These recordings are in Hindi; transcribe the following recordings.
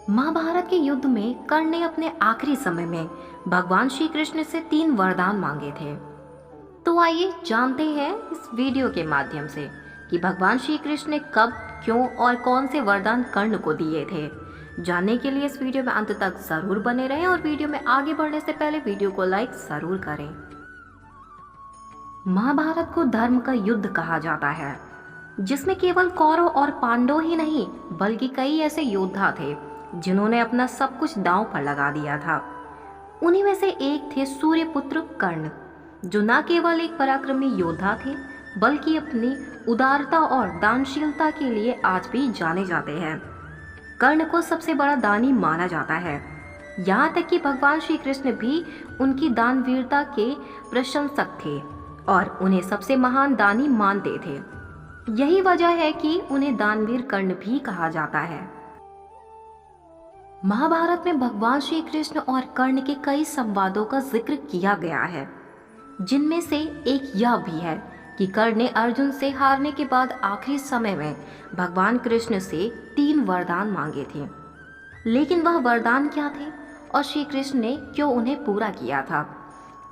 महाभारत के युद्ध में कर्ण ने अपने आखिरी समय में भगवान श्री कृष्ण से 3 वरदान मांगे थे। तो आइए जानते हैं इस वीडियो के माध्यम से कि भगवान श्री कृष्ण ने कब, क्यों और कौन से वरदान कर्ण को दिए थे। जानने के लिए इस वीडियो में अंत तक जरूर बने रहें और वीडियो में आगे बढ़ने से पहले वीडियो को लाइक जरूर करें। महाभारत को धर्म का युद्ध कहा जाता है, जिसमें केवल कौरव और पांडव ही नहीं बल्कि कई ऐसे योद्धा थे जिन्होंने अपना सब कुछ दांव पर लगा दिया था। उन्हीं में से एक थे सूर्यपुत्र कर्ण, जो न केवल एक पराक्रमी योद्धा थे बल्कि अपनी उदारता और दानशीलता के लिए आज भी जाने जाते हैं। कर्ण को सबसे बड़ा दानी माना जाता है, यहाँ तक कि भगवान श्री कृष्ण भी उनकी दानवीरता के प्रशंसक थे और उन्हें सबसे महान दानी मानते थे। यही वजह है कि उन्हें दानवीर कर्ण भी कहा जाता है। महाभारत में भगवान श्री कृष्ण और कर्ण के कई संवादों का जिक्र किया गया है, जिनमें से एक यह भी है कि कर्ण ने अर्जुन से हारने के बाद आखिरी समय में भगवान कृष्ण से 3 वरदान मांगे थे। लेकिन वह वरदान क्या थे और श्री कृष्ण ने क्यों उन्हें पूरा किया था,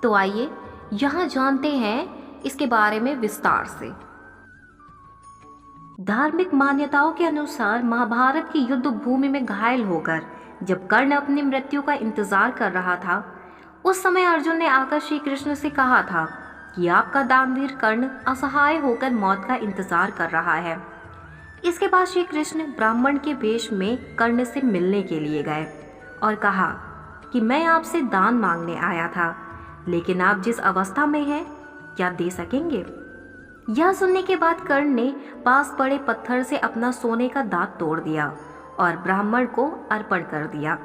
तो आइए यहाँ जानते हैं इसके बारे में विस्तार से। धार्मिक मान्यताओं के अनुसार महाभारत की युद्ध भूमि में घायल होकर जब कर्ण अपनी मृत्यु का इंतजार कर रहा था, उस समय अर्जुन ने आकर श्री कृष्ण से कहा था कि आपका दानवीर कर्ण असहाय होकर मौत का इंतजार कर रहा है। इसके बाद श्री कृष्ण ब्राह्मण के वेश में कर्ण से मिलने के लिए गए और कहा कि मैं आपसे दान मांगने आया था, लेकिन आप जिस अवस्था में हैं क्या दे सकेंगे? यह सुनने के बाद कर्ण ने पास पड़े पत्थर से अपना सोने का दांत तोड़ दिया और ब्राह्मण को अर्पण कर दिया।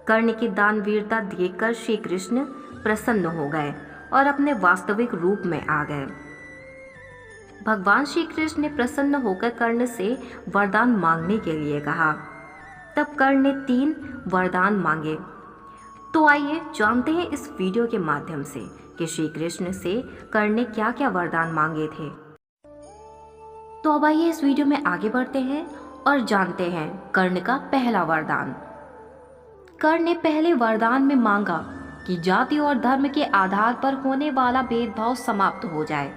कर्ण की दानवीरता देखकर श्री कृष्ण प्रसन्न हो गए और अपने वास्तविक रूप में आ गए। भगवान श्री कृष्ण ने प्रसन्न होकर कर्ण से वरदान मांगने के लिए कहा। तब कर्ण ने 3 वरदान मांगे। तो आइए जानते हैं इस वीडियो के माध्यम से कि श्री कृष्ण से कर्ण ने क्या क्या वरदान मांगे थे। तो अब आइए इस वीडियो में आगे बढ़ते हैं और जानते हैं कर्ण का पहला वरदान। कर्ण ने पहले वरदान में मांगा कि जाति और धर्म के आधार पर होने वाला भेदभाव समाप्त हो जाए।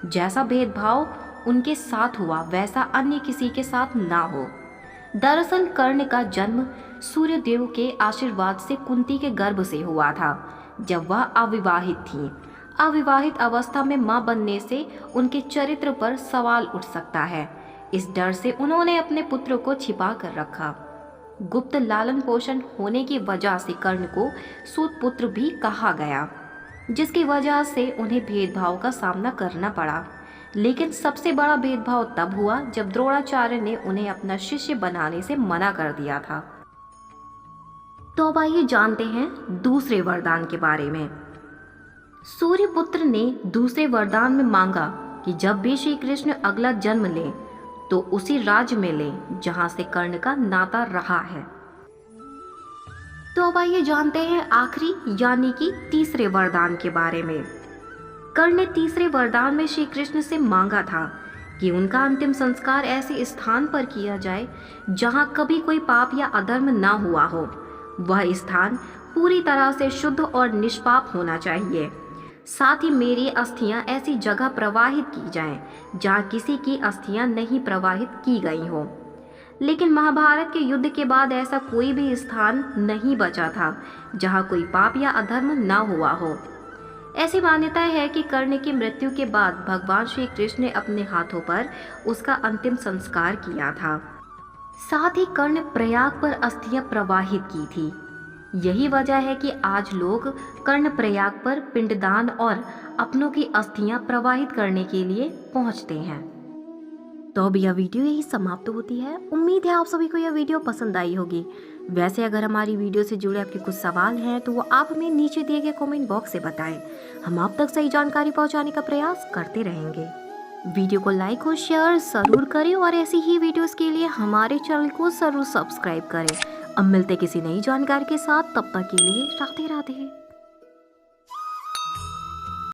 जैसा भेदभाव उनके साथ हुआ वैसा अन्य किसी के साथ ना हो। दरअसल कर्ण का जन्म सूर्यदेव के आशीर्वाद से कुंती के गर्भ से हुआ था, जब वह अविवाहित थी। अविवाहित अवस्था में मां बनने से उनके चरित्र पर सवाल उठ सकता है। इस डर से उन्होंने अपने पुत्र को छिपा कर रखा। गुप्त लालन पोषण होने की वजह से कर्ण को सूत पुत्र भी कहा गया, जिसकी वजह से उन्हें भेदभाव का सामना करना पड़ा। लेकिन सबसे बड़ा भेदभाव तब हुआ जब द्रोणाचार्य ने उन्हें अपना शिष्य बनाने से मना कर दिया था। तो अब आइए जानते हैं दूसरे वरदान के बारे में। सूर्यपुत्र ने दूसरे वरदान में मांगा कि जब भी श्री कृष्ण अगला जन्म ले तो उसी राज्य में ले जहां से कर्ण का नाता रहा है। तो अब आइए जानते हैं आखिरी यानी कि तीसरे वरदान के बारे में। कर्ण ने तीसरे वरदान में श्री कृष्ण से मांगा था कि उनका अंतिम संस्कार ऐसे स्थान पर किया जाए जहां कभी कोई पाप या अधर्म ना हुआ हो। वह स्थान पूरी तरह से शुद्ध और निष्पाप होना चाहिए। साथ ही मेरी अस्थियां ऐसी जगह प्रवाहित की जाएं जहां किसी की अस्थियां नहीं प्रवाहित की गई हो। लेकिन महाभारत के युद्ध के बाद ऐसा कोई भी स्थान नहीं बचा था जहां कोई पाप या अधर्म ना हुआ हो। ऐसी मान्यता है कि कर्ण की मृत्यु के बाद भगवान श्री कृष्ण ने अपने हाथों पर उसका अंतिम संस्कार किया था। साथ ही कर्ण प्रयाग पर अस्थियां प्रवाहित की थी। यही वजह है कि आज लोग कर्ण प्रयाग पर पिंडदान और अपनों की अस्थियां प्रवाहित करने के लिए पहुंचते हैं। तो अब यह वीडियो यही समाप्त होती है। उम्मीद है आप सभी को यह वीडियो पसंद आई होगी। वैसे अगर हमारी वीडियो से जुड़े आपके कुछ सवाल हैं तो वो आप हमें नीचे दिए गए कमेंट बॉक्स से बताएं। हम आप तक सही जानकारी पहुंचाने का प्रयास करते रहेंगे। वीडियो को लाइक और शेयर जरूर करें और ऐसी ही वीडियोस के लिए हमारे चैनल को जरूर सब्सक्राइब करें। अब मिलते किसी नई जानकारी के साथ, तब तक के लिए राधे राधे।